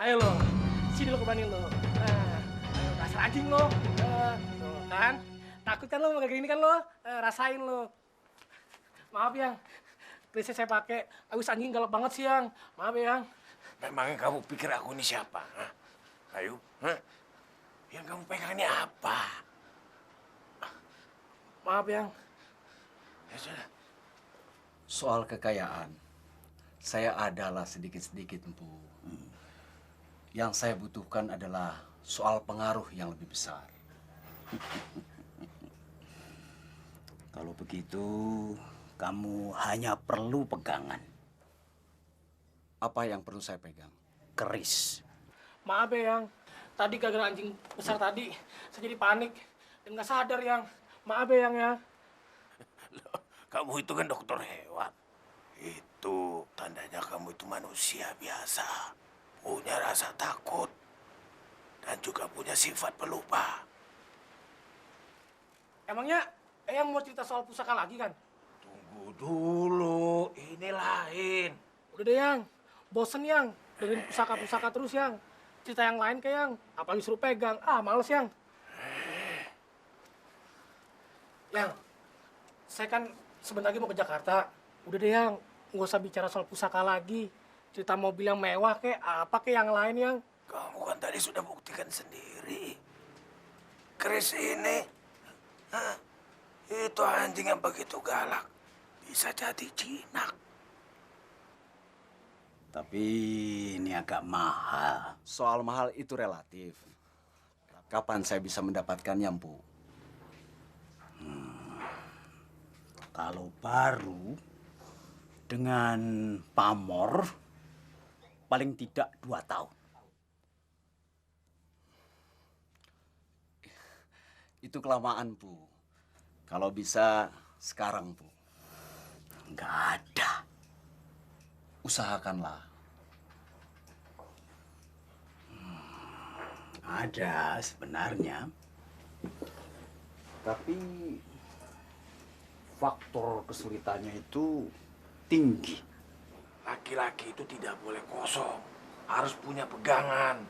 Ayo lo, sini lo keberanian lo. Ayo dasar anjing lo. Tuh kan, takut kan lo kayak gini kan lo? Rasain lo. Maaf yang, krisnya saya pakai. Awis anjing galak banget sih yang. Maaf ya yang. Memangnya kamu pikir aku ini siapa? Hah? Ayo, hah? Yang kamu pegang ini apa? Maaf yang. Ya sudah. Soal kekayaan, saya adalah sedikit-sedikit, Empu. Yang saya butuhkan adalah soal pengaruh yang lebih besar. Kalau begitu, kamu hanya perlu pegangan. Apa yang perlu saya pegang? Keris. Maaf ya yang. Tadi gara-gara anjing besar tadi, saya jadi panik. Dan nggak sadar yang. Maaf ya yang ya. Loh, kamu itu kan dokter hewan. Itu tandanya kamu itu manusia biasa. Punya rasa takut. Dan juga punya sifat pelupa. Emangnya Eyang mau cerita soal pusaka lagi kan? Tunggu dulu, ini lain. Udah deh yang. Bosen yang. Dengerin pusaka-pusaka terus yang. Cerita yang lain kayak yang. Apalagi suruh pegang. Males yang. Yang. Saya kan sebentar lagi mau ke Jakarta. Udah deh yang. Nggak usah bicara soal pusaka lagi. Cerita mobil yang mewah kayak apa kayak yang lain yang. Kamu kan tadi sudah buktikan sendiri. Keris ini, itu anjing yang begitu galak. Bisa jadi jinak. Tapi ini agak mahal. Soal mahal itu relatif. Kapan saya bisa mendapatkannya, Empu? Kalau baru, dengan pamor, paling tidak 2 tahun. Itu kelamaan, Bu. Kalau bisa sekarang, Bu. Nggak ada. Usahakanlah. Ada sebenarnya. Tapi faktor kesulitannya itu tinggi. Laki-laki itu tidak boleh kosong. Harus punya pegangan.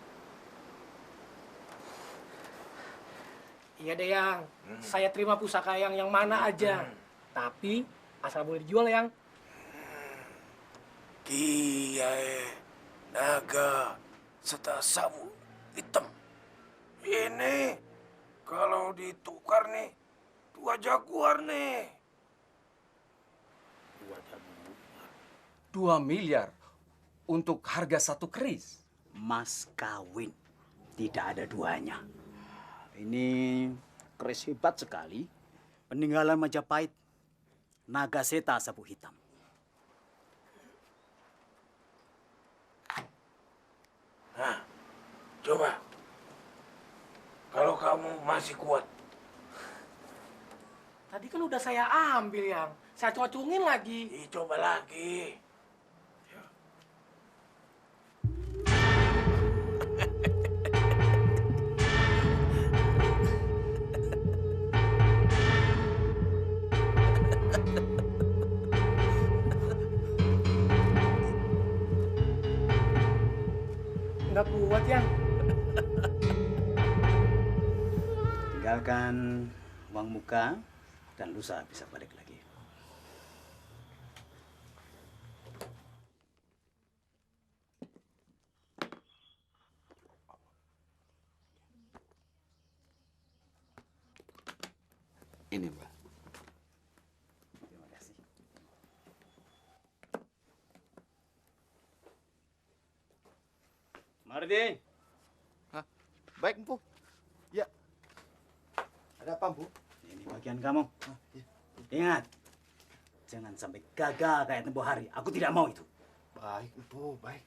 Iya deh yang. Saya terima pusaka yang mana aja. Tapi asal boleh dijual yang. Kiai, naga, serta sabu hitam. Ini kalau ditukar nih, 2 jaguar nih. 2 miliar untuk harga 1 keris. Mas kawin. Tidak ada duanya. Ini keris hebat sekali. Peninggalan Majapahit. Nagaseta sabu hitam. Nah, coba. Kalau kamu masih kuat, Tadi kan udah saya ambil yang. Saya cocungin lagi. coba lagi. Nggak kuat yang. Tinggalkan uang muka dan lusa bisa balik lagi. Ini, Mbak. Terima kasih. Mardin. Hah? Baik, Empu. Ya. Ada apa, Bu? Ini bagian kamu. Iya. Ingat, jangan sampai gagal kayak tempoh hari. Aku tidak mau itu. Baik, Empu, baik.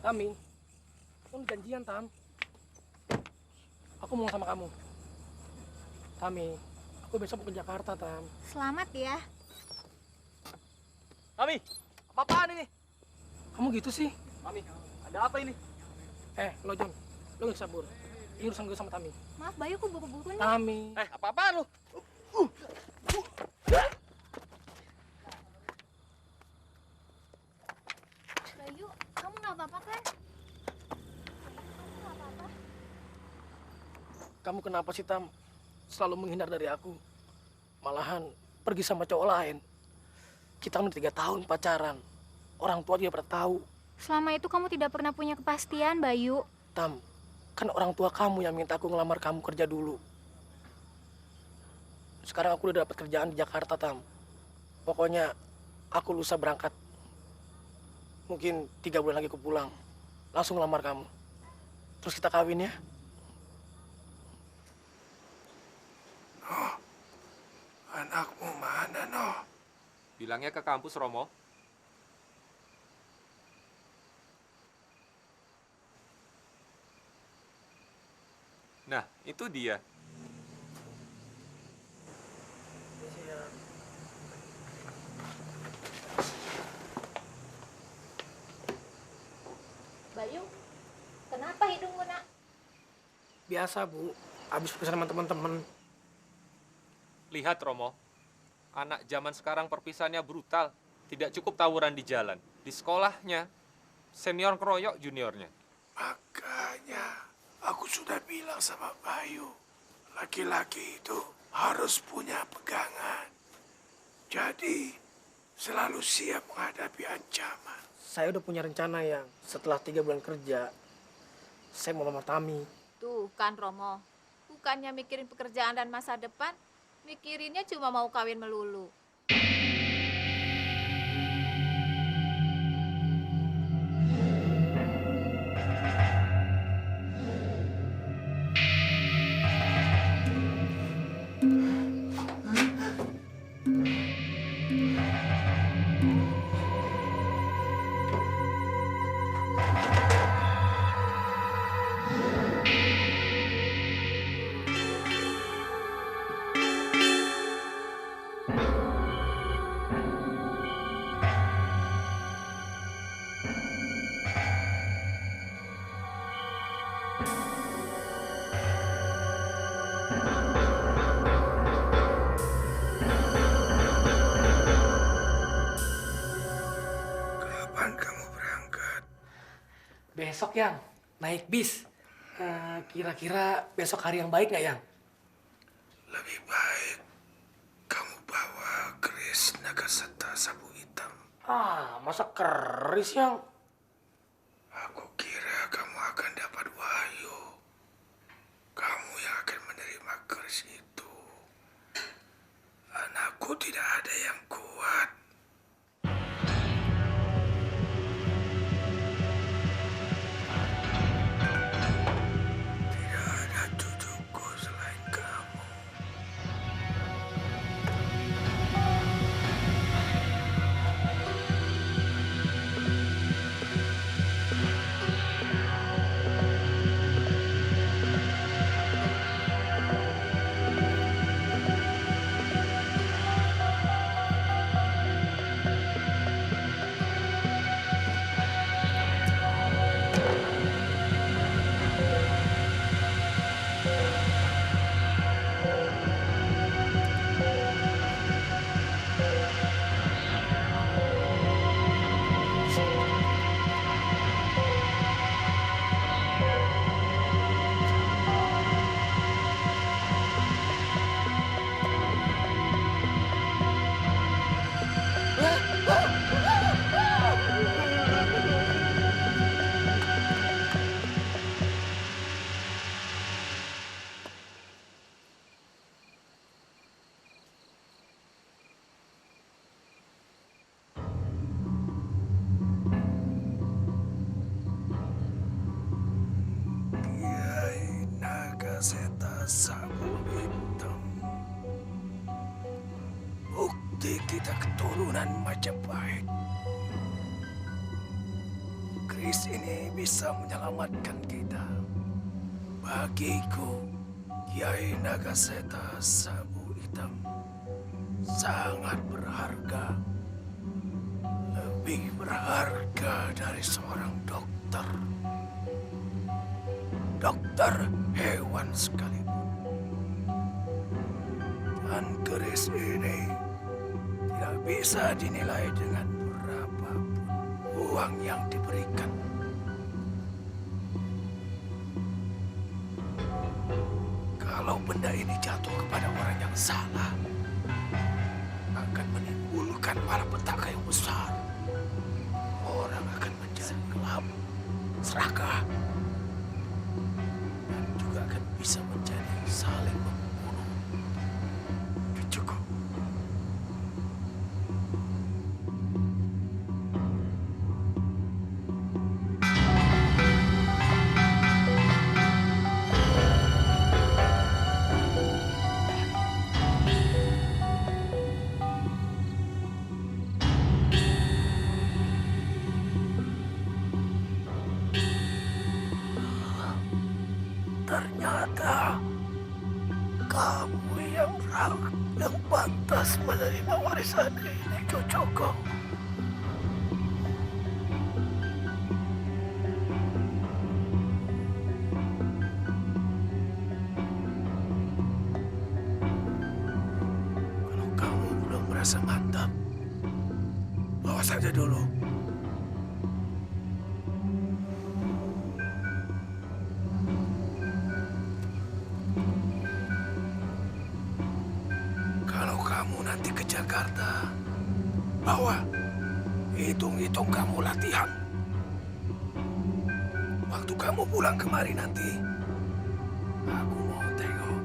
Tami, kan janjian, Tam. Aku mau sama kamu. Tami, aku besok mau ke Jakarta, Tam. Selamat ya. Mami, apa-apaan ini? Kamu gitu sih? Mami, ada apa ini? Lo John, lo gak sabur. Ini urusan gue sama Tami. Maaf Bayu, aku buru-buru nih. Tami. Apa-apaan lu? Bayu, kamu nggak apa-apa kan? Kamu nggak apa-apa? Kamu kenapa sih, Tam? Selalu menghindar dari aku. Malahan pergi sama cowok lain. Kita udah 3 tahun pacaran. Orang tua dia pernah tahu. Selama itu kamu tidak pernah punya kepastian, Bayu. Tam, kan orang tua kamu yang minta aku ngelamar kamu kerja dulu. Sekarang aku udah dapat kerjaan di Jakarta, Tam. Pokoknya aku lusa berangkat. Mungkin 3 bulan lagi aku pulang. Langsung ngelamar kamu. Terus kita kawin ya. Anakmu mana, Noh? Bilangnya ke kampus, Romo. Nah, itu dia. Bayu, kenapa hidungmu nak? Biasa, Bu. Habis pesan sama teman-teman. Lihat, Romo. Anak zaman sekarang perpisahannya brutal. Tidak cukup tawuran di jalan. Di sekolahnya, senior keroyok juniornya. Makanya aku sudah bilang sama Bayu, laki-laki itu harus punya pegangan. Jadi, selalu siap menghadapi ancaman. Saya udah punya rencana yang setelah 3 bulan kerja, saya mau lamar Tami. Tuh kan Romo, bukannya mikirin pekerjaan dan masa depan, mikirinnya cuma mau kawin melulu. Kapan kamu berangkat? Besok, Yang. Naik bis. Kira-kira besok hari yang baik nggak, Yang? Lebih baik kamu bawa keris Nagaseta sabu hitam. Masa keris, Yang? Aku kira kamu akan dapat wahyu. Kamu yang akan menerima keris itu. Anakku tidak ada yang kuat. Tidak ada cucuku selain kamu. Kiai Nagaseta sabu hitam. Bukti kita keturunan Majapahit. keris ini bisa menyelamatkan kita. Bagiku, Kiai Nagaseta Sabu Hitam sangat berharga. Lebih berharga dari seorang dokter. Dokter hewan sekalipun. Dan keris ini tidak bisa dinilai dengan berapapun uang yang diberikan. Kalau benda ini jatuh kepada orang yang salah, akan menimbulkan malapetaka yang besar. Orang akan menjadi gelap, serakah, dan juga akan bisa menjadi saling membunuh. Cukup. Ternyata kamu yang pantas menerima warisan ini, cucuku. Kalau kamu belum merasa mantap, bawa saja dulu. Kalau kamu nanti ke Jakarta, bawa. Hitung-hitung kamu latihan. Waktu kamu pulang kemari nanti, aku mau tengok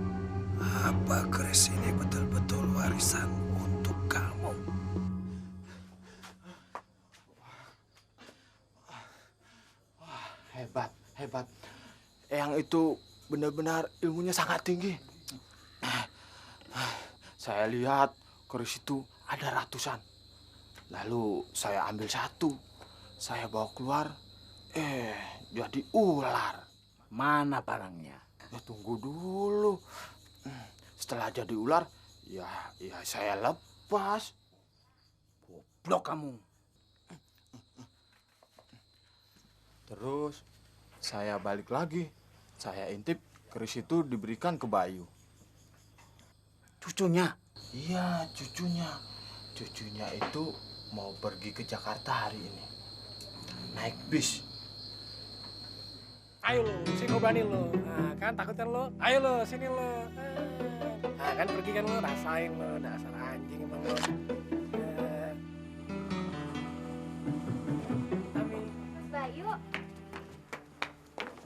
apa keris ini betul-betul warisan untuk kamu. Hebat, hebat. Eyang itu benar-benar ilmunya sangat tinggi. Saya lihat keris itu ada ratusan. Lalu saya ambil satu. Saya bawa keluar. Jadi ular. Mana barangnya? Ya tunggu dulu. Setelah jadi ular, ya saya lepas. Goblok kamu. Terus saya balik lagi. Saya intip keris itu diberikan ke Bayu. Cucunya. Iya, cucunya. Cucunya itu mau pergi ke Jakarta hari ini. Naik bis. Ayo lo, sini lo berani lo. Nah, kan takut kan lo? Ayo lo, sini lo. Nah, kan pergi kan lo, rasain lo. Dasar anjing emang lo. Tapi, Mas Bayu,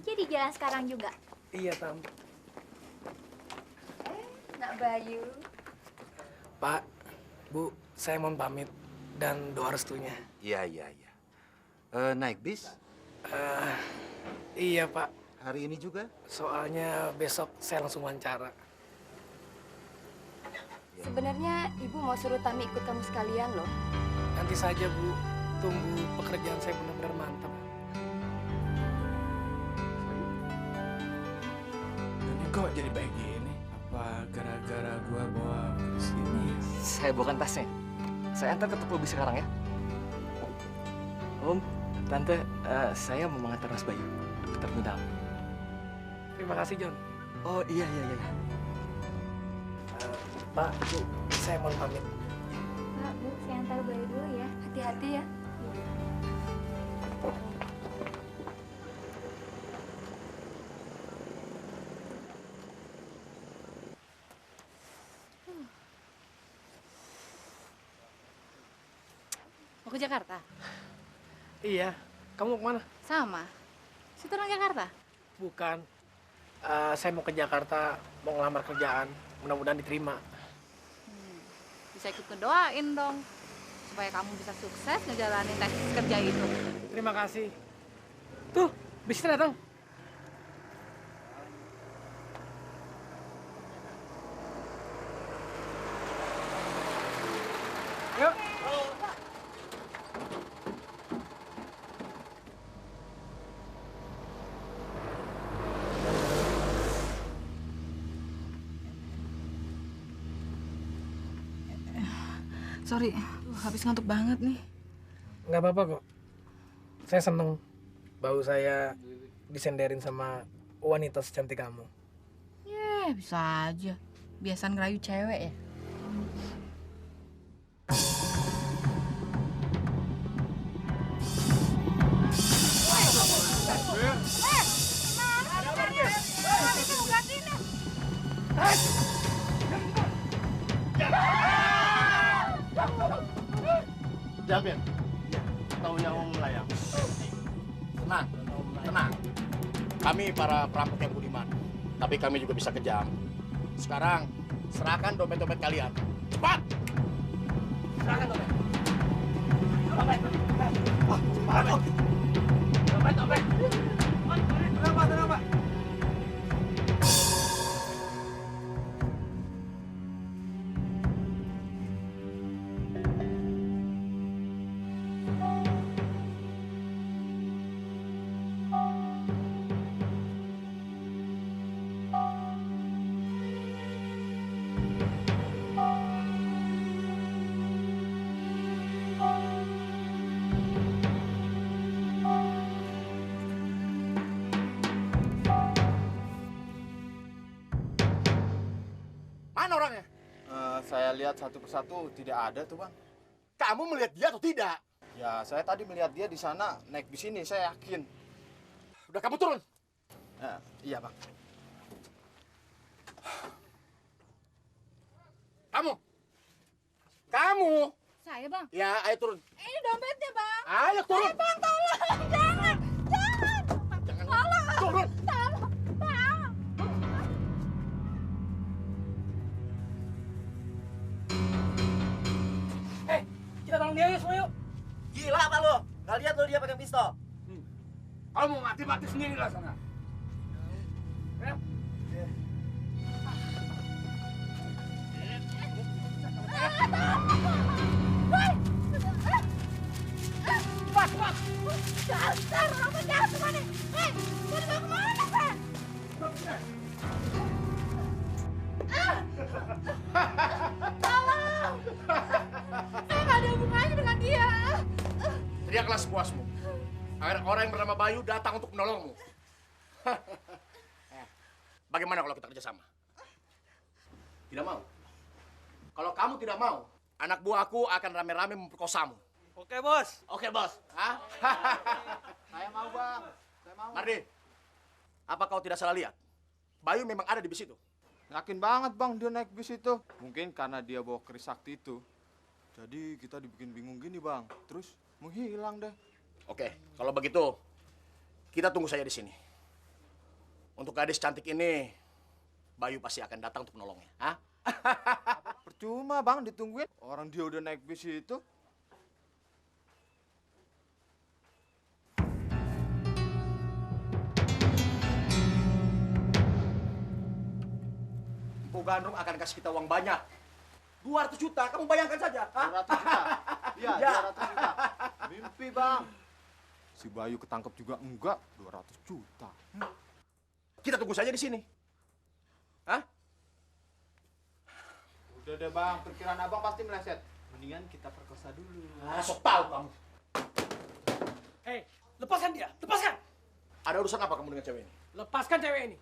jadi jalan sekarang juga? iya Tam. Nak Bayu. Pak, Bu, saya mohon pamit dan doa restunya. Iya. Naik bis Iya Pak, hari ini juga? soalnya besok saya langsung wawancara. Sebenarnya ibu mau suruh Tami ikut kamu sekalian loh. Nanti saja Bu, tunggu pekerjaan saya benar-benar mantap. Ini kok jadi baik gini? Apa gara-gara gua bawa ke sini? Saya bukan tasnya. Saya antar ke toko bis sekarang ya. Om, Tante, saya mau mengantar Mas Bayu ke terminal. Terima kasih John. Oh iya. Pak, Bu, saya mohon pamit. Pak, Bu, saya antar Bayu dulu ya. Hati-hati ya. Mau ke Jakarta? Iya, kamu mau kemana? Sama. Situ orang Jakarta? Bukan. Saya mau ke Jakarta, mau ngelamar kerjaan. Mudah-mudahan diterima. Bisa ikut ngedoain dong. Supaya kamu bisa sukses ngejalanin tes kerja itu. Terima kasih. Tuh, bisnya datang. Yuk. Sorry, habis ngantuk banget nih. Nggak apa-apa kok. Saya seneng bau saya disenderin sama wanita secantik kamu. Bisa aja. Biasaan ngerayu cewek ya. Jamil, taunya Om Melayang. Tenang, tenang. Kami para perampok yang budiman, tapi kami juga bisa kejam. Sekarang, serahkan dompet-dompet kalian. Cepat! Serahkan dompet. Dompet. Cepat. Dompet, dompet. Kenapa? Mana orangnya? Saya lihat satu persatu tidak ada tuh bang. Kamu melihat dia atau tidak? Ya saya tadi melihat dia di sana naik bis ini, saya yakin. Udah kamu turun. Iya bang. Kamu. Saya, Bang. Ya, ayo turun. Ini dompetnya, Bang. Ayo turun. Bang, tolong. Jangan. Tolong. Turun. Tolong, Bang. Kita tolong dia yuk semua yuk. Gila apa lo? Nggak lihat lo dia pegang pistol? Kamu mau mati sendiri lah sana. Ya. Cepat. Dasar orang penjahat semua nih. Hei, mau dibawa kemana, Pak? Tolong. Saya nggak ada hubungannya dengan dia. Teriaklah sepuasmu. Agar orang yang bernama Bayu datang untuk menolongmu. Bagaimana kalau kita kerjasama? Tidak mau. Kalau kamu tidak mau, anak buahku akan rame-rame memperkosamu. Oke, Bos. Oke, bos. Hah? Saya mau bang. Saya mau. Mardi, apa kau tidak salah lihat? Bayu memang ada di bis itu. Yakin banget bang dia naik bis itu. Mungkin karena dia bawa keris sakti itu. Jadi kita dibikin bingung gini bang. Terus menghilang deh. Oke, kalau begitu kita tunggu saja di sini. Untuk gadis cantik ini, Bayu pasti akan datang untuk menolongnya. Hah? Percuma bang ditungguin. Orang dia udah naik bis itu. Empu Gandrung akan kasih kita uang banyak. 200 juta, kamu bayangkan saja. Hah? 200 juta. Iya, Ya. 200 juta. Mimpi bang. Si Bayu ketangkep juga enggak. 200 juta. Kita tunggu saja di sini. Hah? Udah deh bang, perkiraan abang pasti meleset. Mendingan kita perkosa dulu. Ah, sok tahu kamu. Hei, lepaskan dia. Lepaskan. Ada urusan apa kamu dengan cewek ini? Lepaskan cewek ini.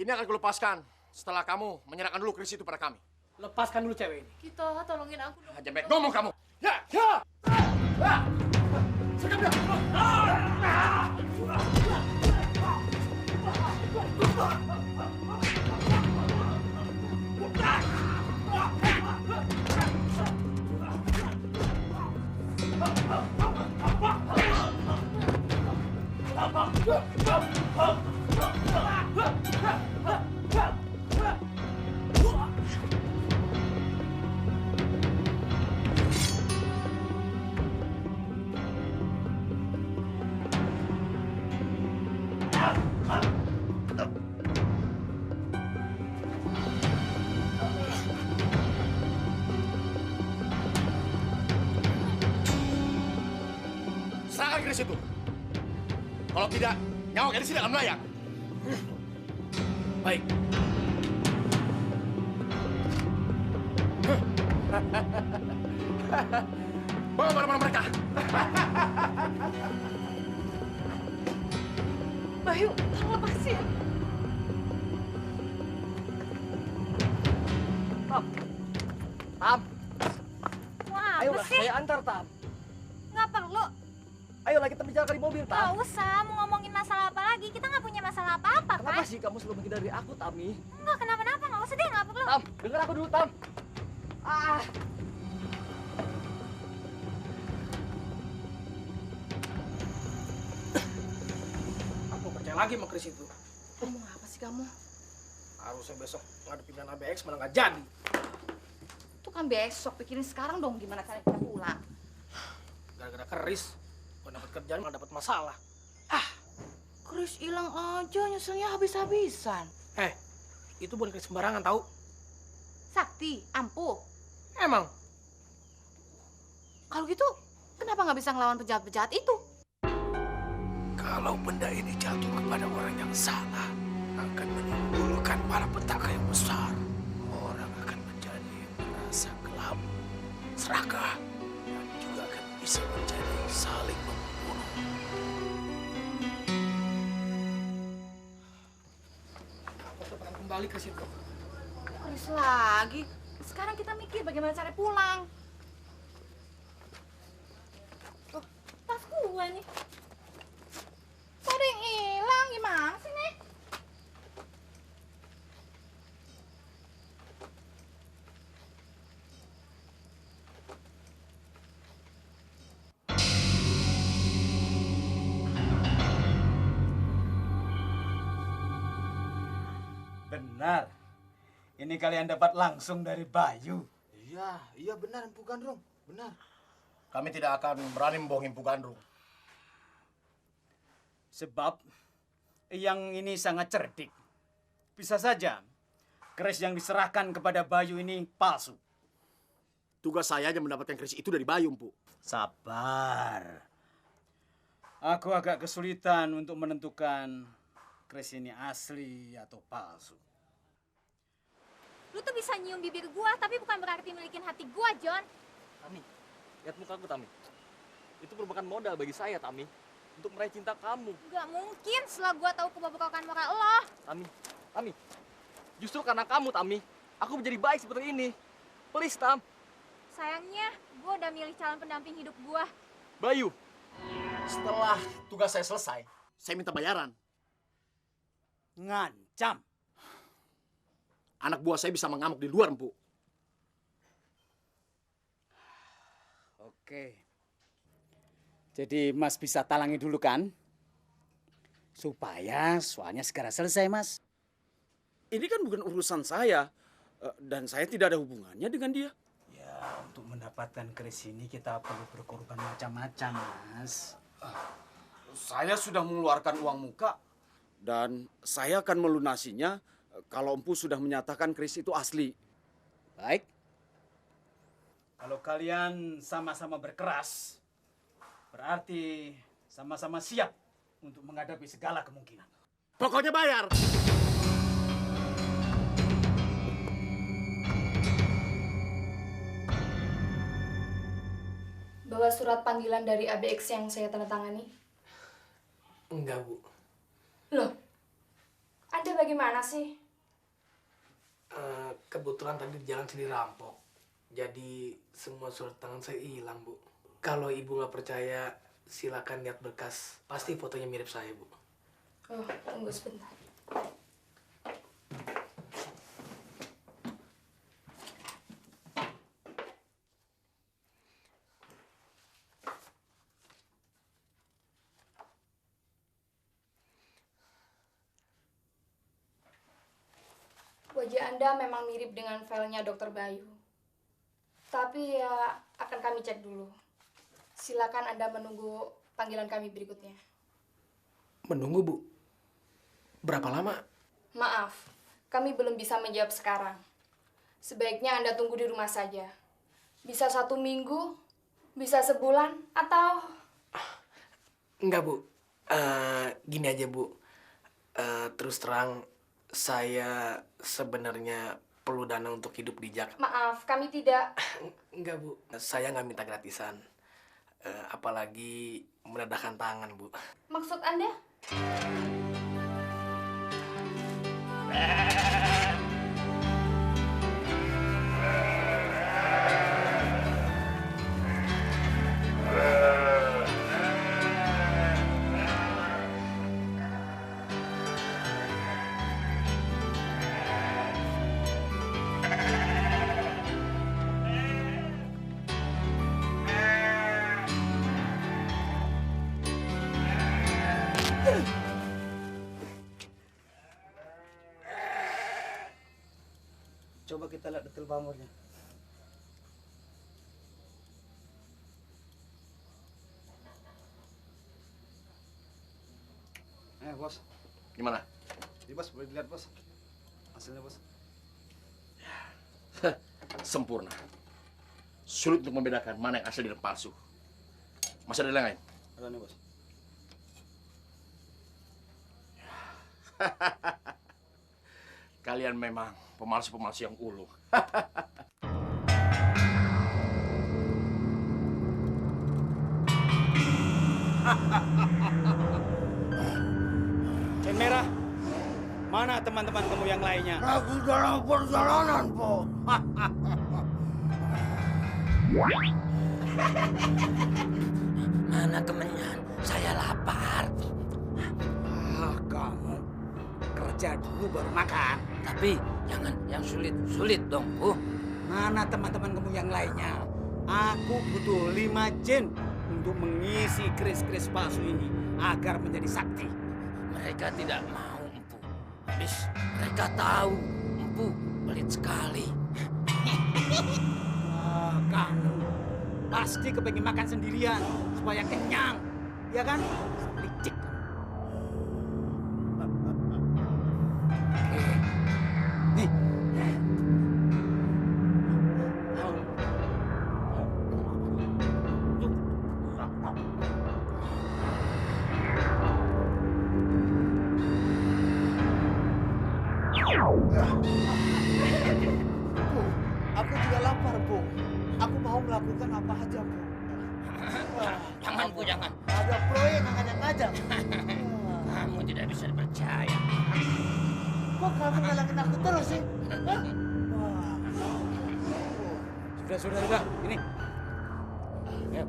Ini akan kulepaskan setelah kamu menyerahkan dulu keris itu pada kami. Lepaskan dulu cewek ini. Kita tolongin aku dong. Aja baik ngomong kamu. Ya, ya. Ah. Sekap dia. Serahkan keris itu. Kalau tidak, nyawa gadis tidak akan melayang. Baik. Bawa barang-barang mereka. Bayu, tolong lepasin. Tam, Wah, ayo apa sih? saya antar Tam. Nggak perlu. Ayolah kita bicarakan di mobil Nggak Tam. usah, mau ngomongin masalah apa lagi? Kita nggak punya masalah apa-apa, Kenapa kan? sih kamu selalu menghindari aku, Tami? Nggak kenapa-napa, nggak usah deh, nggak perlu. Tam, dengar aku dulu, Tam. Ah, Aku percaya lagi sama Chris itu. Ngomong apa sih kamu? Harusnya besok ngadepin dengan ABX malah nggak jadi. Itu kan besok, pikirin sekarang dong gimana caranya kita pulang. Gara-gara Chris, gua dapat kerjaan malah dapat masalah. Chris hilang aja, nyeselnya habis-habisan. Itu bukan Chris sembarangan tahu. Sakti, ampuh. Emang Kalau gitu, kenapa nggak bisa ngelawan penjahat-penjahat itu? Kalau benda ini jatuh kepada orang yang salah, akan menimbulkan malapetaka yang besar. Orang akan menjadi merasa gelap, serakah, dan juga akan bisa menjadi saling membunuh. aku tekan kembali ke situ. Chris lagi. Sekarang kita mikir bagaimana cara pulang. Oh, tas gua nih. Kok ada yang hilang? Gimana sih, nih? Benar. Ini kalian dapat langsung dari Bayu. Iya benar Empu Gandrung, benar. Kami tidak akan berani membohongi Empu Gandrung. Sebab yang ini sangat cerdik. Bisa saja keris yang diserahkan kepada Bayu ini palsu. Tugas saya hanya mendapatkan keris itu dari Bayu, Empu. Sabar. Aku agak kesulitan untuk menentukan keris ini asli atau palsu. Lu tuh bisa nyium bibir gua, tapi bukan berarti milikin hati gua, John. Tami, lihat mukaku, Tami. Itu merupakan modal bagi saya, Tami, untuk meraih cinta kamu. Gak mungkin setelah gua tahu kebobrokan moral lo. Tami, justru karena kamu, Tami, aku menjadi baik seperti ini. Please, Tam. Sayangnya, gua udah milih calon pendamping hidup gua. Bayu. Setelah tugas saya selesai, saya minta bayaran. Ngancam. Anak buah saya bisa mengamuk di luar, Empu. Oke. Jadi Mas bisa talangi dulu kan? Supaya soalnya segera selesai, Mas. Ini kan bukan urusan saya. Dan saya tidak ada hubungannya dengan dia. Ya, untuk mendapatkan keris ini kita perlu berkorban macam-macam, Mas. Saya sudah mengeluarkan uang muka. Dan saya akan melunasinya kalau Empu sudah menyatakan keris itu asli. Baik. Kalau kalian sama-sama berkeras, berarti sama-sama siap untuk menghadapi segala kemungkinan. Pokoknya bayar. Bawa surat panggilan dari ABX yang saya tanda tangani? Enggak, Bu. Loh, Anda bagaimana sih? Kebetulan tadi di jalan sini rampok. Jadi semua surat tangan saya hilang, Bu. Kalau Ibu nggak percaya, silakan lihat berkas. Pasti fotonya mirip saya, Bu. Oh, tunggu sebentar. Wajah Anda memang mirip dengan filenya Dr. Bayu. Tapi ya akan kami cek dulu. Silakan Anda menunggu panggilan kami berikutnya. Menunggu, Bu. Berapa lama? Maaf, kami belum bisa menjawab sekarang. Sebaiknya Anda tunggu di rumah saja. Bisa 1 minggu, bisa sebulan, atau... Enggak, Bu. Gini aja, Bu. Terus terang, saya sebenarnya perlu dana untuk hidup di Jakarta. Maaf, kami tidak. Enggak, Bu. Saya nggak minta gratisan. Apalagi menadahkan tangan, Bu. Maksud Anda? Coba kita lihat detail pamornya. Bos. Gimana? Ini bos, boleh dilihat bos. Hasilnya bos. Sempurna. Sulit untuk membedakan mana yang asli dan palsu. Masih ada yang lain? Ada nih bos. Kalian memang pemalsu-pemalsu yang ulu. Cen merah. Mana teman-teman kamu yang lainnya? Aku dalam perjalanan, Po. Mana kemenyan? Saya lapar. Kamu kerja dulu baru makan. Tapi jangan yang sulit-sulit dong, Bu. Mana teman-teman kamu yang lainnya? Aku butuh 5 jin untuk mengisi keris-keris palsu ini agar menjadi sakti. Mereka tidak mau, Empu. Habis mereka tahu Empu pelit sekali. Kamu pasti kepengen makan sendirian supaya kenyang, ya kan? Licik. Nih. Bu, aku juga lapar, Bu. Aku mau melakukan apa aja, Bu. Jangan, Bu, jangan. Ada proyek ngajak-ngajak. Kamu tidak bisa dipercaya. Kok kamu ngalangin aku terus sih? Hah? Sudah. Ini. Ayo.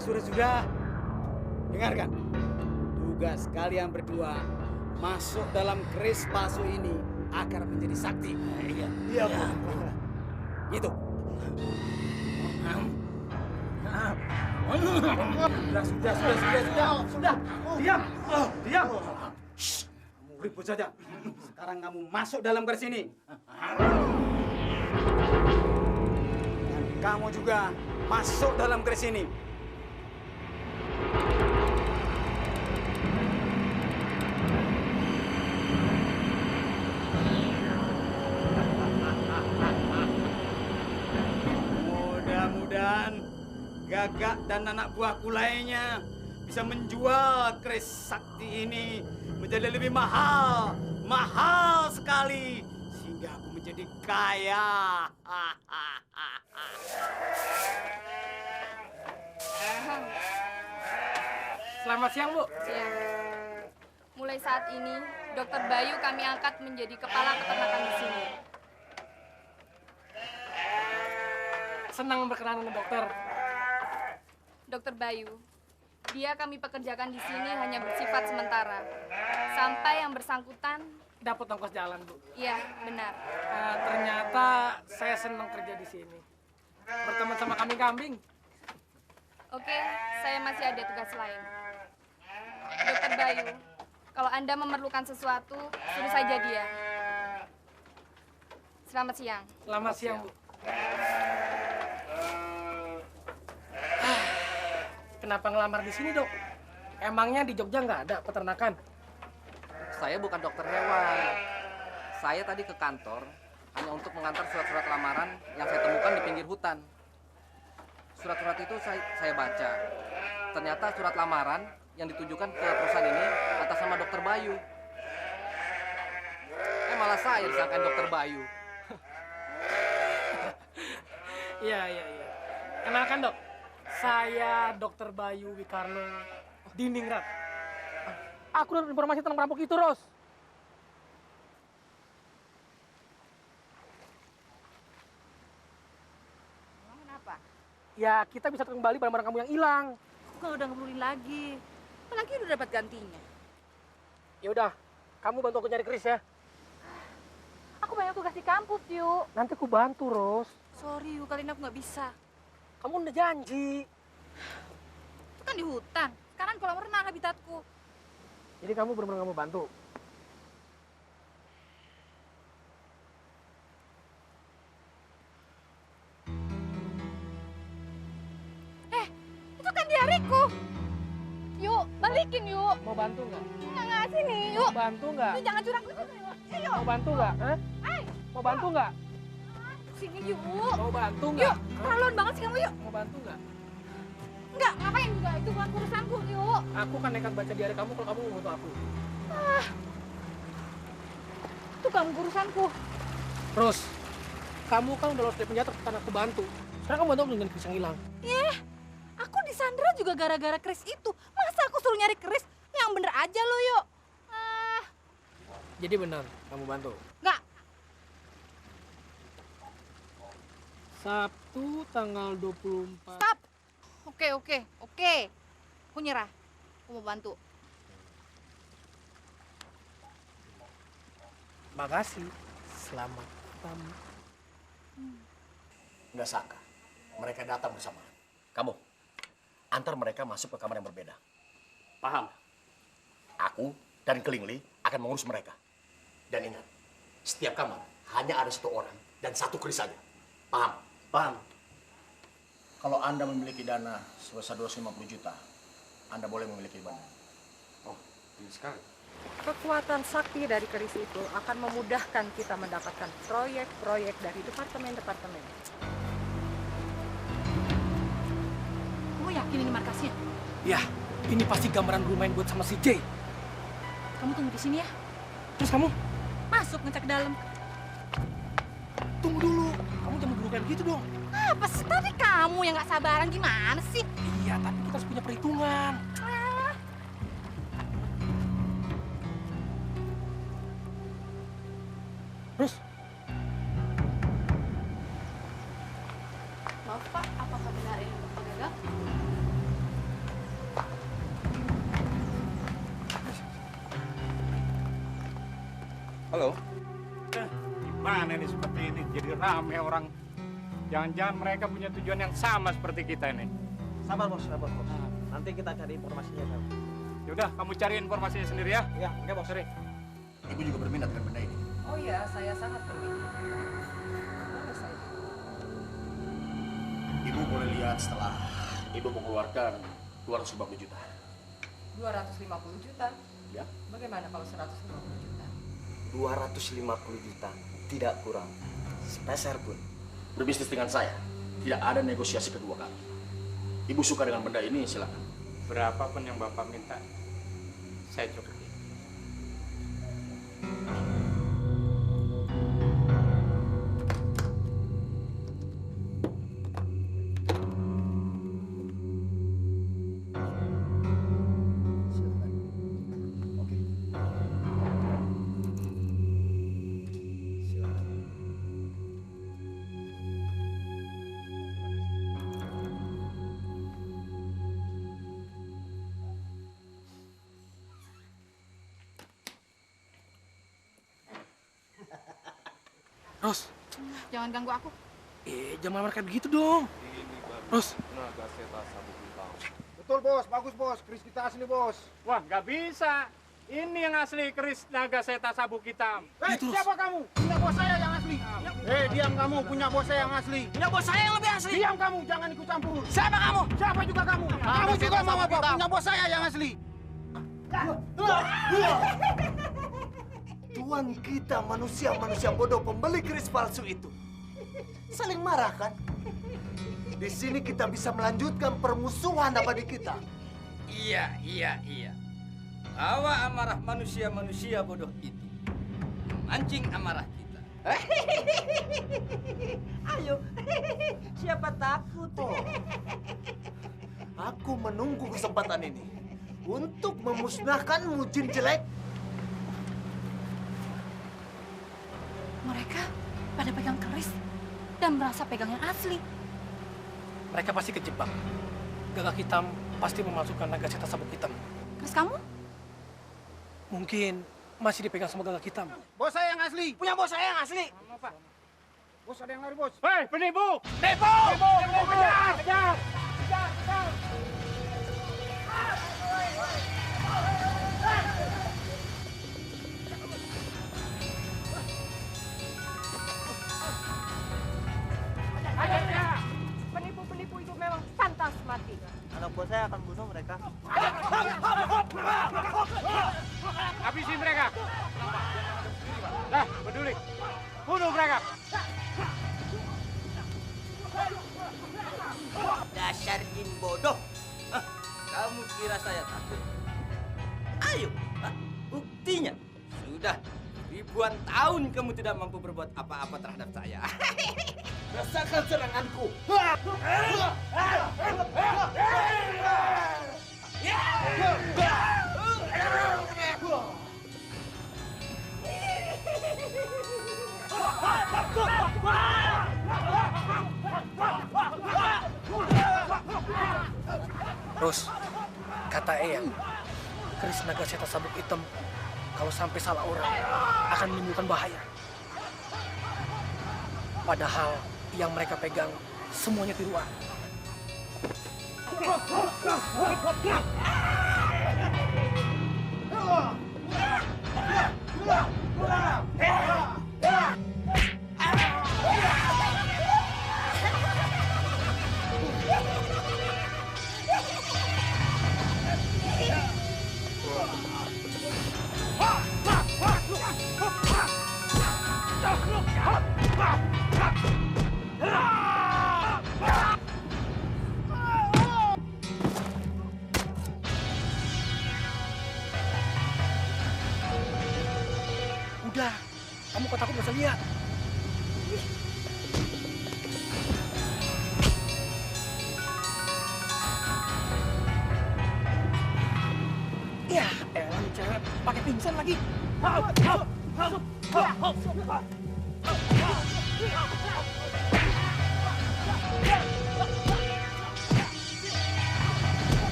Sudah. Dengarkan. Tugas kalian berdua masuk dalam keris palsu ini agar menjadi sakti. Iya, Bu. Gitu. Sudah. Diam. Shh. Kamu ribut saja. Sekarang kamu masuk dalam keris ini. Dan kamu juga masuk dalam keris ini. Mudah-mudahan Gagak dan anak buahku lainnya bisa menjual keris sakti ini menjadi lebih mahal sekali, sehingga aku menjadi kaya. Selamat siang, Bu. Siang. Mulai saat ini, Dokter Bayu kami angkat menjadi kepala peternakan di sini. Senang berkenalan dengan dokter. Dokter Bayu, dia kami pekerjakan di sini hanya bersifat sementara. Sampai yang bersangkutan dapat ongkos jalan, Bu. Iya, benar. Ternyata saya senang kerja di sini. Berteman sama kambing-kambing. Oke, saya masih ada tugas lain. Dokter Bayu, kalau Anda memerlukan sesuatu, suruh saja dia. Selamat siang. Selamat siang, Bu. Kenapa ngelamar di sini, Dok? Emangnya di Jogja nggak ada peternakan? Saya bukan dokter hewan. Saya tadi ke kantor hanya untuk mengantar surat-surat lamaran yang saya temukan di pinggir hutan. Surat-surat itu saya baca. Ternyata surat lamaran yang ditujukan ke perusahaan ini atas nama Dokter Bayu. Malah saya disangkain Dokter Bayu. Iya. Kenalkan dok, saya Dokter Bayu Wikarno Dindingrat. Aku dapat informasi tentang perampok itu, Ros. Kenapa? Ya, kita bisa kembali barang-barang kamu yang hilang. Aku kan udah ngebulin lagi. Apalagi udah dapat gantinya. Ya udah, kamu bantu aku nyari Chris ya. Aku banyak tugas di kampus, yuk. Nanti aku bantu, Ros. Sorry, yuk. Kali ini aku nggak bisa. Kamu udah janji. Itu kan di hutan. Sekarang kolam renang habitatku. Jadi kamu benar-benar nggak mau bantu? Itu kan diariku. Yuk, balikin yuk. Mau bantu nggak? Nggak ngasih nih, yuk. Mau bantu nggak? Yuk, jangan curang dulu. Yuk. Mau bantu nggak? Hah? Mau bantu nggak? Sini yuk. Mau bantu nggak? Yuk, terlaluan banget sih kamu, yuk. Mau bantu nggak? Enggak, ngapain juga? Itu bukan urusanku, yuk. Aku kan nekat baca diary kamu kalau kamu mau bantu aku. Itu kamu urusanku. Terus, kamu kan udah lolos dari penjara karena aku bantu. Sekarang kamu bantu aku dengan Chris yang hilang. Aku disandra juga gara-gara Chris itu. Masa aku suruh nyari Chris? Yang bener aja lo, yuk. Jadi benar, kamu bantu. Enggak. Sabtu tanggal 24. Stop. Oke. Aku nyerah. Aku mau bantu. Makasih. Selamat pagi. Nggak sangka, mereka datang bersamaan. Kamu, antar mereka masuk ke kamar yang berbeda. Paham? Aku dan Kelingli akan mengurus mereka. Dan ingat, setiap kamar hanya ada satu orang dan satu Chris saja. Paham? Paham. Kalau Anda memiliki dana sebesar 250 juta, Anda boleh memiliki bandar. Oh, ini sekali. Kekuatan sakti dari keris itu akan memudahkan kita mendapatkan proyek-proyek dari departemen-departemen. Kamu yakin ini markasnya? Ya, ini pasti gambaran rumah yang buat sama si Jay. Kamu tunggu di sini ya. Terus kamu? Masuk ngecek ke dalam. Tunggu dulu. Kamu jangan buru kayak begitu dong. Apa sih tadi kamu yang nggak sabaran gimana sih? Iya, tapi kita harus punya perhitungan. Terus? Maaf Pak, apakah benar ini Bapak gagal? Halo? Gimana ini seperti ini? Jadi rame orang. Jangan-jangan mereka punya tujuan yang sama seperti kita ini. Sabar bos. Nanti kita cari informasinya. Yaudah, kamu cari informasinya sendiri ya. Ya, oke bos. Seri. Ibu juga berminat dengan benda ini. Oh iya, saya sangat berminat. Ibu boleh lihat setelah Ibu mengeluarkan 250 juta. 250 juta? Ya. Bagaimana kalau 150 juta? 250 juta, tidak kurang. Sepeser pun. Berbisnis dengan saya, tidak ada negosiasi kedua kali. Ibu suka dengan benda ini, silakan. Berapapun yang Bapak minta, saya cukup. Ros. Jangan ganggu aku. Jangan marah kayak begitu dong. Ros. Betul bos, bagus bos. Keris kita asli bos. Wah, nggak bisa. Ini yang asli keris naga seta sabuk hitam. Siapa kamu? Punya bos saya yang asli. Diam kamu, punya bos saya yang asli. Punya bos saya yang lebih asli. Diam kamu, jangan ikut campur. Siapa kamu? Siapa juga kamu? Kamu juga mau apa? Punya bos saya yang asli. Tuan kita manusia-manusia bodoh pembeli keris palsu itu. Saling marah kan? Di sini kita bisa melanjutkan permusuhan abadi kita. Iya. Hawa amarah manusia bodoh itu memancing amarah kita. Ayo, siapa takut? Aku menunggu kesempatan ini untuk memusnahkanmu, jin jelek. Mereka pada pegang keris dan merasa pegang yang asli. Mereka pasti kejebak. Gagak hitam pasti memasukkan naga seta sabuk hitam. Keris kamu? Mungkin masih dipegang sama gagak hitam. Bos saya yang asli. Punya bos saya yang asli. Pak. Bos ada yang lari, bos. Hei, penipu! Penipu! Kejar! Penipu-penipu itu memang pantas mati. Anak bos saya akan bunuh mereka. Habisi mereka! Dah, peduli. Bunuh mereka! Dasar jin bodoh. Kamu kira saya takut? Ayo, buktinya. Sudah ribuan tahun kamu tidak mampu berbuat apa-apa terhadap saya. Rasakan seranganku. Terus, kata Eyang, keris naga seta sabuk hitam kalau sampai salah orang akan menimbulkan bahaya. Padahal yang mereka pegang semuanya tiruan. Udah, kamu kok takut nggak usah lihat. Ya, elah nih cewek pakai pingsan lagi.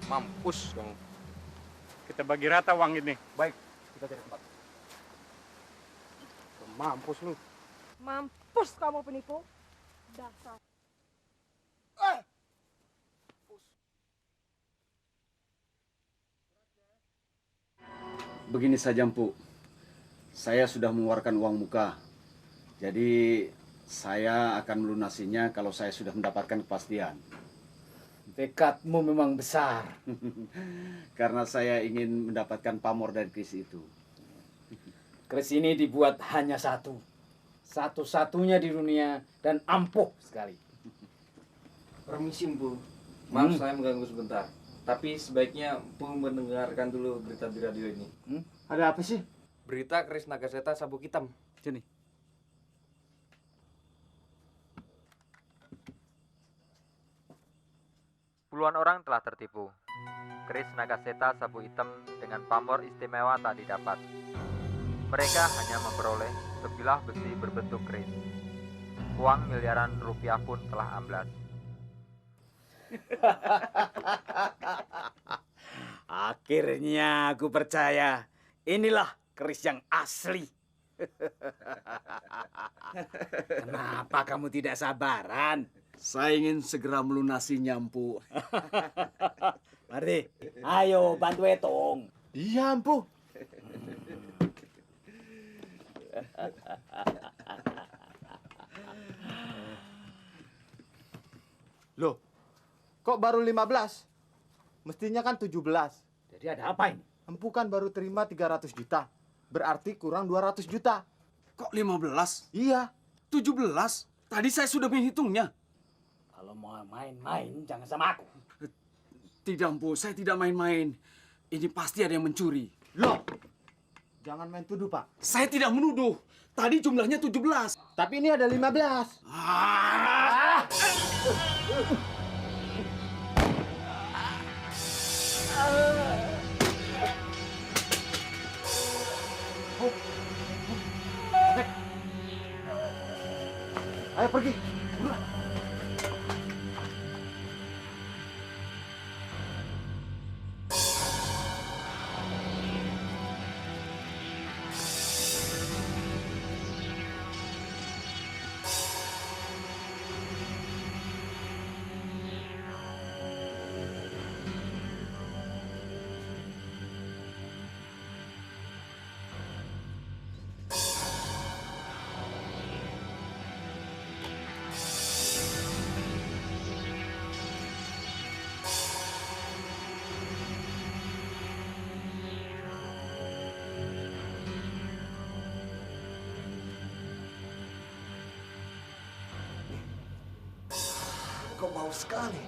Mampus dong. Kita bagi rata uang ini. Baik, kita cari tempat. Mampus lu. Mampus kamu penipu. Dasar. Begini saja, Empu. Saya sudah mengeluarkan uang muka. Jadi, saya akan melunasinya kalau saya sudah mendapatkan kepastian. Tekadmu memang besar. Karena saya ingin mendapatkan pamor dari keris itu. Keris ini dibuat hanya satu. Satu-satunya di dunia dan ampuh sekali. Permisi, Empu. Maaf saya mengganggu sebentar. Tapi sebaiknya Empu mendengarkan dulu berita di radio ini. Ada apa sih? Berita keris naga seta sabuk hitam. Sini. Puluhan orang telah tertipu. keris Nagaseta sapu hitam dengan pamor istimewa tak didapat. Mereka hanya memperoleh sebilah besi berbentuk keris. Uang miliaran rupiah pun telah amblas. Akhirnya aku percaya. Inilah keris yang asli. Kenapa kamu tidak sabaran? Saya ingin segera melunasinya, Empu. Mari, ayo bantu Etong. Iya, Empu. Loh, kok baru 15? Mestinya kan 17. Jadi ada apa ini? Empu kan baru terima 300 juta. Berarti kurang 200 juta. Kok 15? Iya. 17? Tadi saya sudah menghitungnya. Kalau mau main-main, jangan sama aku. Tidak, Empu. Saya tidak main-main. Ini pasti ada yang mencuri. Loh, jangan main tuduh, Pak. Saya tidak menuduh. Tadi jumlahnya 17. Tapi ini ada 15. Ayo pergi. Kok bau sekali?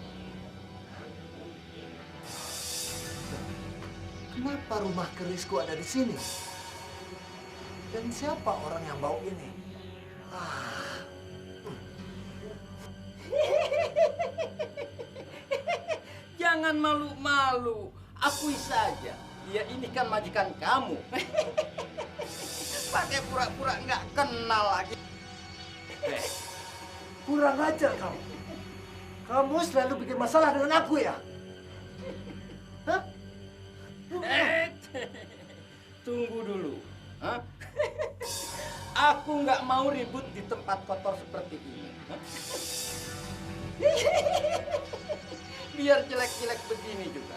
Kenapa rumah kerisku ada di sini? Dan siapa orang yang bau ini? Jangan malu-malu, akui saja. Dia ini kan majikan kamu. Pakai pura-pura nggak kenal lagi. Kurang ajar kamu. Kamu selalu bikin masalah dengan aku ya? Hah? Tunggu dulu. Hah? Aku nggak mau ribut di tempat kotor seperti ini. Hah? Biar jelek-jelek begini juga.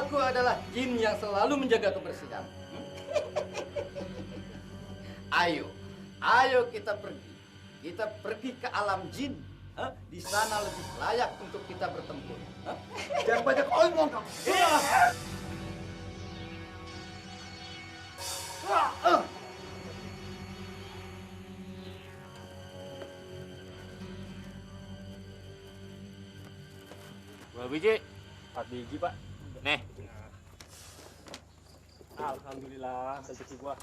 Aku adalah jin yang selalu menjaga kebersihan. Ayo, ayo kita pergi. Kita pergi ke alam jin. Hah? Di sana lebih layak untuk kita bertempur. Hah? Jangan banyak omong kamu. Berapa biji? 4 biji, Pak. Nih. Alhamdulillah, rezeki gua.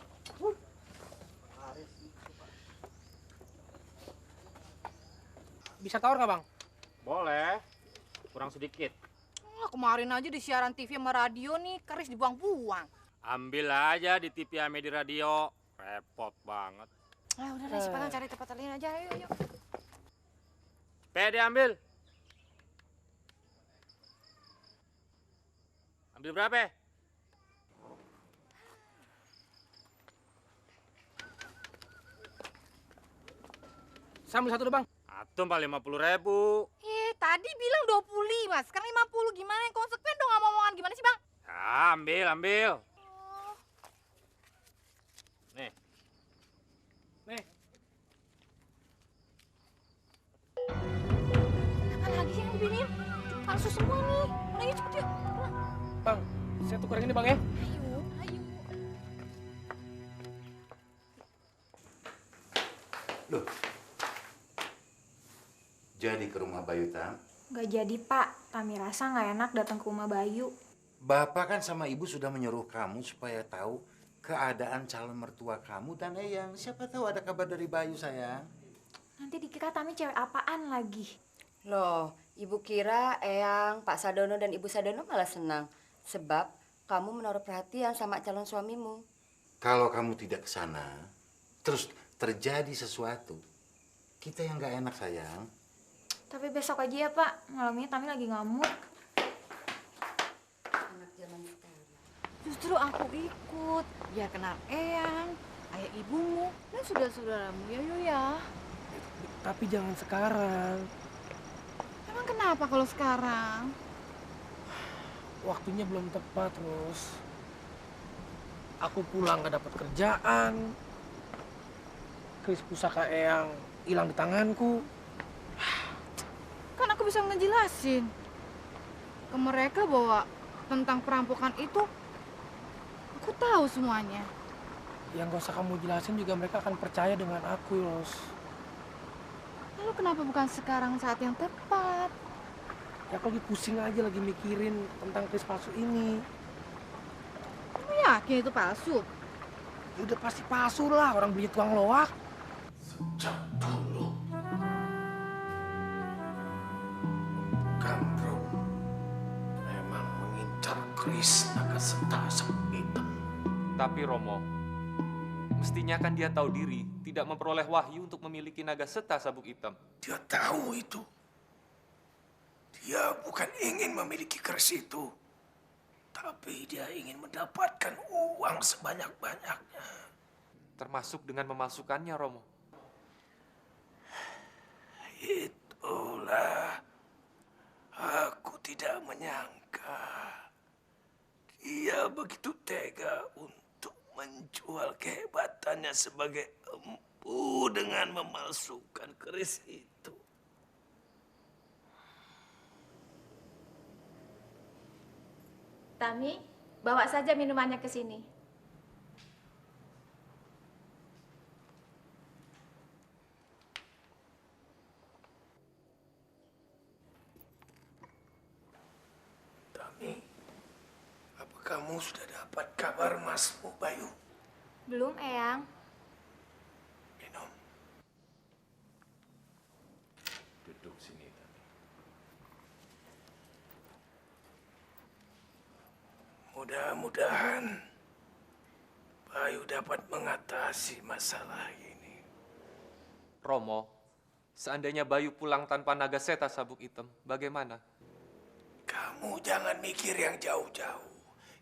Bisa tawar nggak, Bang? Boleh. Kurang sedikit. Kemarin aja di siaran TV sama radio nih, keris dibuang-buang. Ambil aja di TV sama di radio. Repot banget. Udah deh, cepetan cari tempat lain aja, ayo. Pede ambil. Ambil berapa? Sambil satu deh, Bang. Atum Pak 50.000. Tadi bilang 25, sekarang 50. Gimana yang konsekuen dong sama omongan gimana sih, Bang? Ya, ambil. Nih. Apa lagi sih yang dibeliin? Palsu semua nih. Udah yuk cepet yuk. Bang, saya tukar ini, Bang ya. Ayo. Loh, jadi ke rumah Bayu Tam? Gak jadi, Pak. Tami rasa nggak enak datang ke rumah Bayu. Bapak kan sama ibu sudah menyuruh kamu supaya tahu keadaan calon mertua kamu dan Eyang. Siapa tahu ada kabar dari Bayu, sayang. Nanti dikira Tami cewek apaan lagi. Loh, Ibu kira Eyang, Pak Sadono, dan Ibu Sadono malah senang. Sebab kamu menaruh perhatian sama calon suamimu. Kalau kamu tidak ke sana, terus terjadi sesuatu, kita yang nggak enak, sayang. Tapi besok aja ya, Pak. Malam ini Tami lagi ngamuk. Anak zaman sekarang. Justru aku ikut, biar kenal Eyang, ayah ibumu, dan saudara-saudaramu ya. Tapi jangan sekarang. Emang kenapa kalau sekarang? Waktunya belum tepat, Ros. Aku pulang gak dapat kerjaan. Kris pusaka Eyang hilang di tanganku. Kan aku bisa ngejelasin ke mereka bahwa tentang perampokan itu aku tahu semuanya. Yang gak usah kamu jelasin juga mereka akan percaya dengan aku, Ros. Lalu kenapa bukan sekarang saat yang tepat? Ya aku lagi pusing aja, lagi mikirin tentang Kris palsu ini. Kamu yakin itu palsu? Ya udah pasti palsu lah, orang beli tukang loak. Sejak dulu, Gandrung memang mengincar Kris Nagaseta Sabuk Hitam. Tapi Romo, mestinya kan dia tahu diri, tidak memperoleh wahyu untuk memiliki Nagaseta Sabuk Hitam. Dia tahu itu. Dia bukan ingin memiliki keris itu, tapi dia ingin mendapatkan uang sebanyak-banyaknya. Termasuk dengan memalsukannya, Romo. Itulah, aku tidak menyangka dia begitu tega untuk menjual kehebatannya sebagai empu dengan memalsukan keris itu. Tami, bawa saja minumannya ke sini. Tami, apa kamu sudah dapat kabar Masmu Bayu? Belum, Eyang. Minum. Duduk sini, Tami. Mudah-mudahan Bayu dapat mengatasi masalah ini. Romo, seandainya Bayu pulang tanpa Nagaseta Sabuk Hitam, bagaimana? Kamu jangan mikir yang jauh-jauh,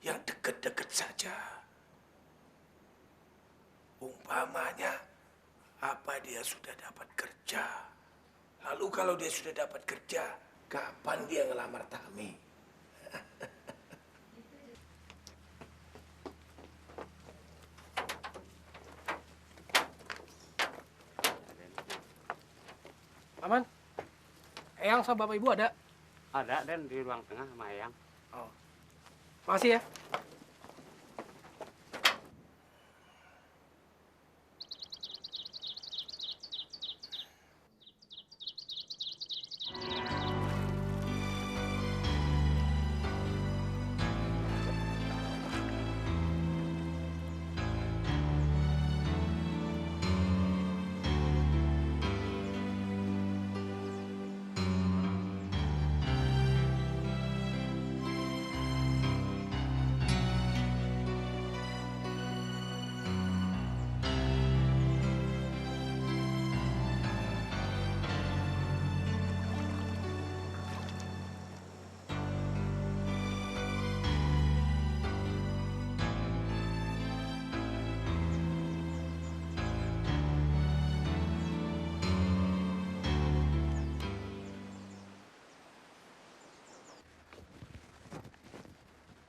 yang deket-deket saja. Umpamanya, apa dia sudah dapat kerja. Lalu kalau dia sudah dapat kerja, kapan dia ngelamar Tami? Aman? Eyang sama Bapak Ibu ada? Ada, Den, di ruang tengah sama Eyang. Oh. Makasih ya.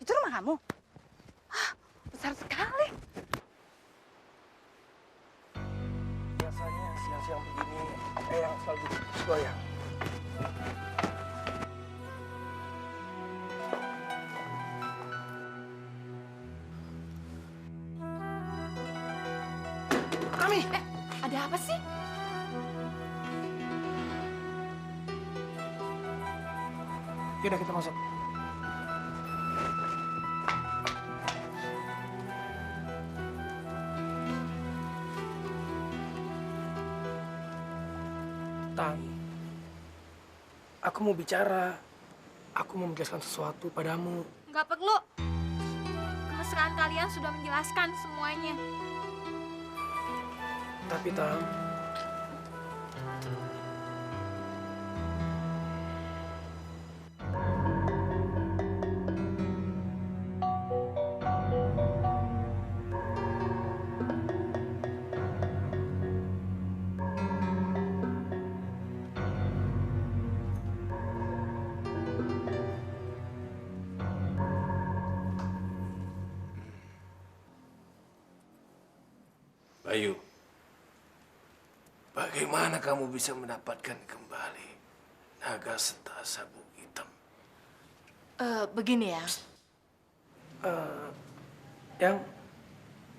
Itu rumah kamu? Hah, besar sekali. Biasanya siang-siang begini, Eyang selalu goyang. Ami, ada apa sih? Yaudah kita masuk. Tang, aku mau bicara. Aku mau menjelaskan sesuatu padamu. Gak perlu. Kemesraan kalian sudah menjelaskan semuanya. Tapi Tam, Bayu, bagaimana kamu bisa mendapatkan kembali naga seta sabuk hitam? Begini ya. yang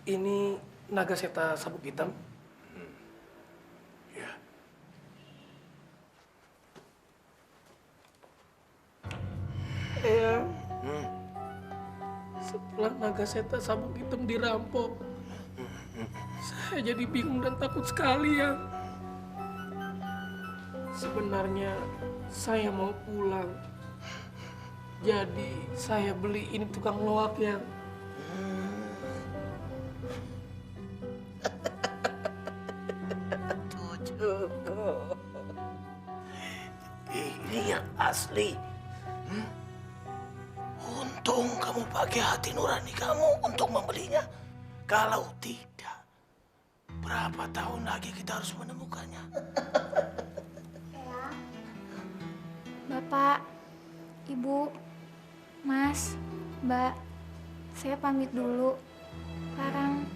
ini naga seta sabuk hitam. Ya. Eyang, setelah naga seta sabuk hitam dirampok, saya jadi bingung dan takut sekali ya. Sebenarnya saya mau pulang. Jadi saya beli ini tukang loak ya. Ini yang asli. Untung kamu pakai hati nurani kamu untuk membelinya. Kalau tidak, berapa tahun lagi kita harus menemukannya? Bapak, Ibu, Mas, Mbak, saya pamit dulu. Larang.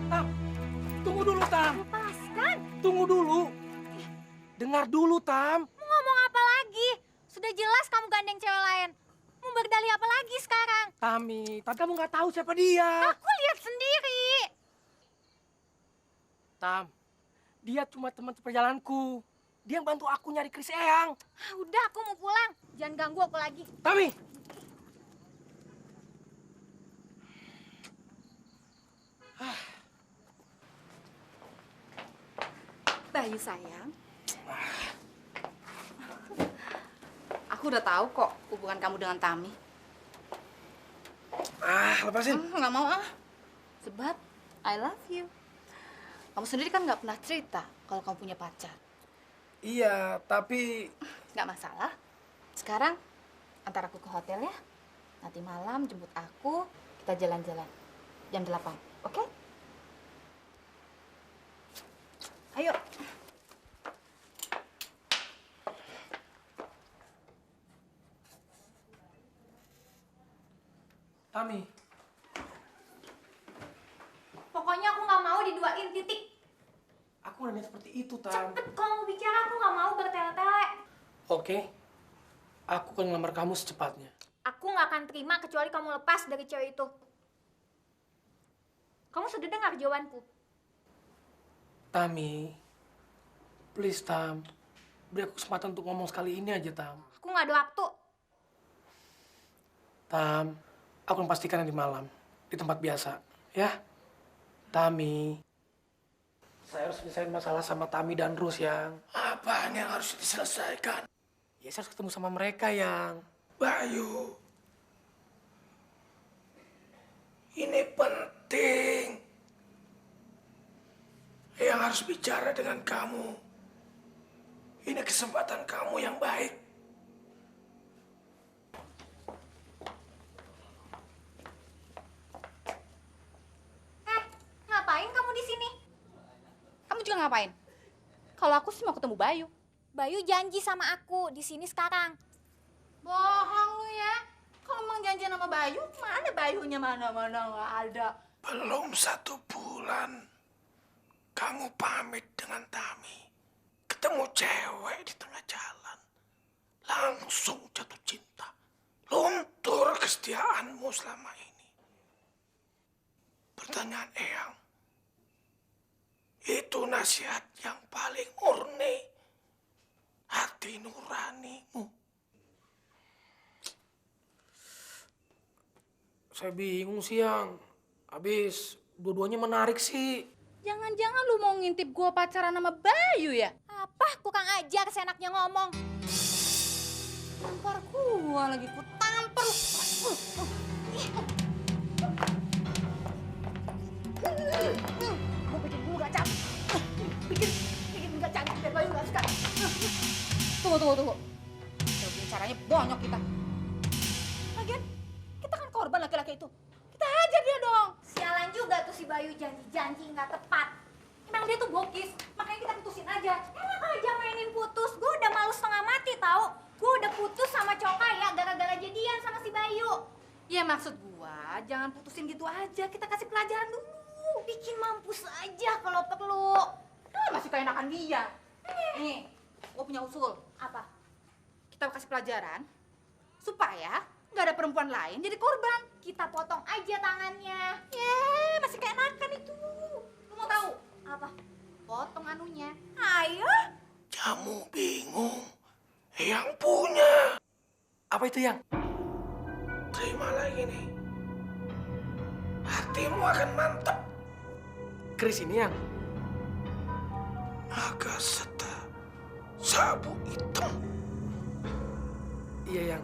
Tam, tunggu dulu Tam. Lepaskan. Tunggu dulu. Dengar dulu Tam. Mau ngomong apa lagi? Sudah jelas kamu gandeng cewek lain. Mau berdalih apa lagi sekarang? Tami, tapi kamu nggak tahu siapa dia. Aku lihat sendiri. Tam, dia cuma teman seperjalananku. Dia yang bantu aku nyari Chris Eyang. Udah, aku mau pulang. Jangan ganggu aku lagi. Tami. Bayu sayang. Aku udah tahu kok hubungan kamu dengan Tami. Lepasin. Nggak mau ah. Sebab I love you. Kamu sendiri kan nggak pernah cerita kalau kamu punya pacar. Iya, tapi... Nggak masalah. Sekarang antar aku ke hotel ya. Nanti malam jemput aku, kita jalan-jalan. Jam 8, oke? Ayo. Tami. Pokoknya aku nggak mau diduain, titik. Aku udah niat seperti itu, Tam. Cepet kalau mau bicara, aku nggak mau bertele-tele. Oke. Aku akan ngelamar kamu secepatnya. Aku nggak akan terima kecuali kamu lepas dari cewek itu. Kamu sudah dengar jawabanku? Tami. Please, Tam. Beri aku kesempatan untuk ngomong sekali ini aja, Tam. Aku nggak ada waktu. Tam, aku akan pastikan nanti malam. Di tempat biasa. Ya? Tami. Saya harus selesaiin masalah sama Tami dan Rus, Yang. Apaan yang harus diselesaikan? Ya, saya harus ketemu sama mereka, Yang. Bayu. Ini penting. Yang harus bicara dengan kamu. Ini kesempatan kamu yang baik. Ngapain kamu di sini? Kamu juga ngapain? Kalau aku sih mau ketemu Bayu. Bayu janji sama aku di sini sekarang. Bohong lu ya. Kalau emang janjian sama Bayu, mana Bayunya mana-mana nggak ada. Belum 1 bulan. Kamu pamit dengan Tami. Ketemu cewek di tengah jalan. Langsung jatuh cinta. Luntur kesetiaanmu selama ini. Pertanyaan Eyang. Itu nasihat yang paling murni. Hati nuranimu. Saya bingung sih, Yang. Habis dua-duanya menarik sih. Jangan-jangan lu mau ngintip gua pacaran sama Bayu ya? Apa? Kurang ajar seenaknya ngomong. Tampar gua lagi, ku tampar. Gua bikin gua gak cantik. Bikin gak cantik biar Bayu gak suka. Tunggu. Coba caranya bonyok kita. Lagian, kita kan korban laki-laki itu. Kita hajar dia dong. Sialan juga tuh si Bayu janji-janji nggak tepat. Emang dia tuh bokis, makanya kita putusin aja. Enak aja mainin putus. Gue udah malu setengah mati tahu. Gue udah putus sama cowok kaya gara-gara jadian sama si Bayu. Ya maksud gua, jangan putusin gitu aja. Kita kasih pelajaran dulu. Bikin mampus aja kalau perlu. Masih keenakan dia. Nih, gua punya usul. Apa? Kita kasih pelajaran supaya nggak ada perempuan lain jadi korban. Kita potong aja tangannya. Masih keenakan itu. Lu mau tahu? Apa? Potong anunya. Ayo. Kamu bingung? Yang punya. Apa itu, Yang? Terima lagi nih. Hatimu akan mantap. Keris ini, Yang? Agaseta. Sabu hitam. Iya, Yang.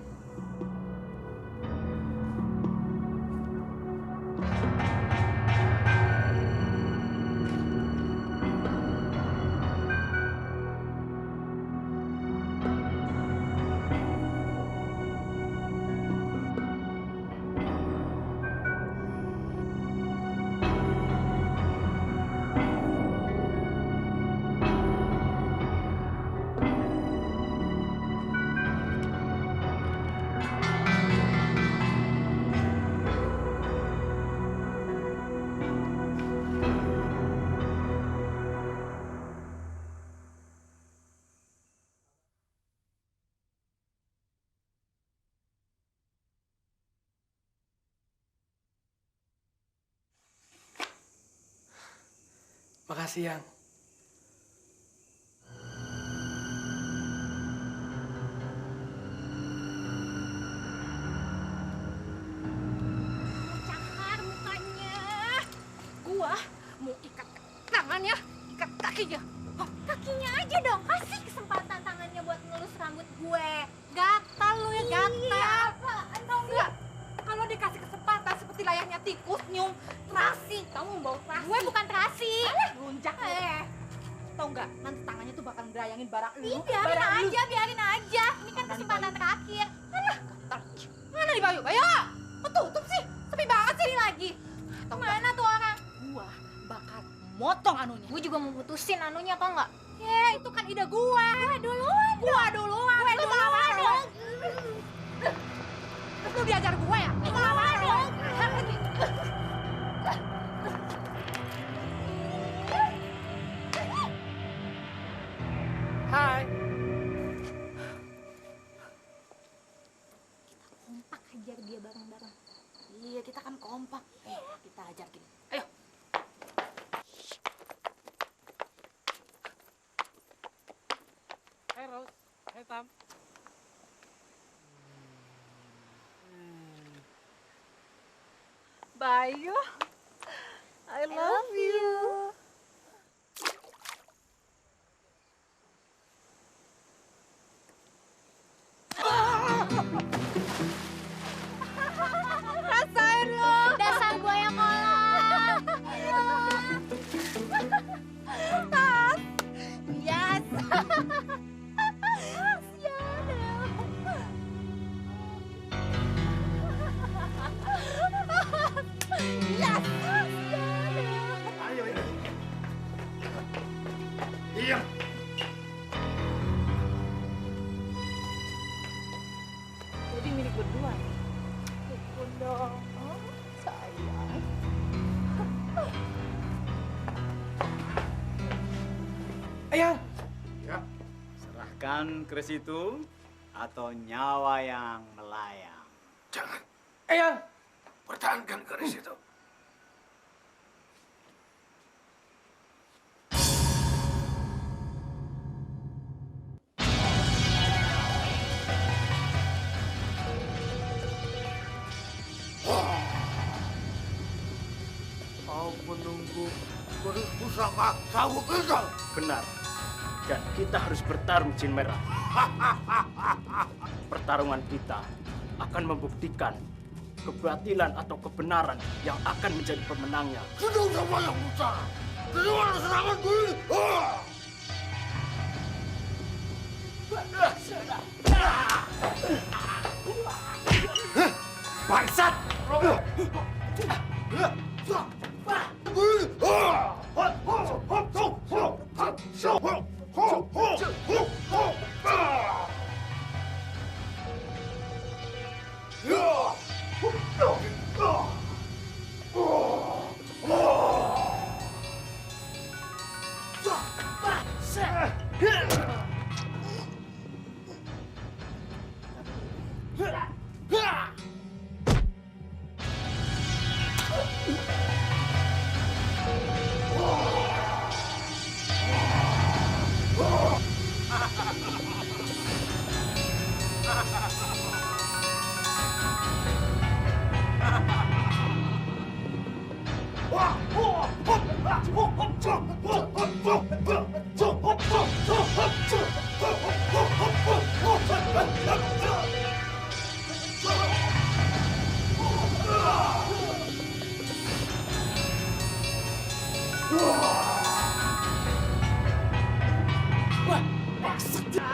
Makasih, Yang. Cakar mukanya. Gua mau ikat tangannya, ikat kakinya. Kakinya aja dong. Kasih kesempatan tangannya buat ngelus rambut gue. Gatal lu ya, gatal. Enggak. Kalau dikasih kesempatan seperti layaknya tikus nyium terasi. Kamu bau terasi. Gue bukan terasi. Lunjak. Tahu nggak? Nanti tangannya tuh bakal ngerayangin barang lu. Biarin aja. Ini kan kesempatan terakhir. Mana nih Bayu? Bayu! Kok tutup sih? Sepi banget sih lagi. Mana tuh orang? Gua bakal motong anunya. Gue juga mau putusin anunya kok nggak? Ya, itu kan ide gua. Gua duluan. Lu melawan dong. Lu diajar gua ya? Lu melawan dong. Hai. Kompak hajar dia bareng-bareng. Iya, kita kan kompak. Kita ajar gini. Ayo. Hai, Rose. Hai, Tam. Bayu, I love you. Rasain lo. Dasar buaya kolam. Tas. Yes. Yes. Ayo ini. Diam. Jadi milik berdua. Pikun dong. Sayang. Ayang. Ya. Serahkan keris itu atau nyawa yang melayang. Jangan. Ayang. Pertahankan keris itu. sangka kamu gagal. Benar. Dan kita harus bertarung, Jin Merah. Pertarungan kita akan membuktikan kebatilan atau kebenaran yang akan menjadi pemenangnya. Sudah banyak bicara. Bagaimana seranganku ini? Bangsat! Wah, maksudnya.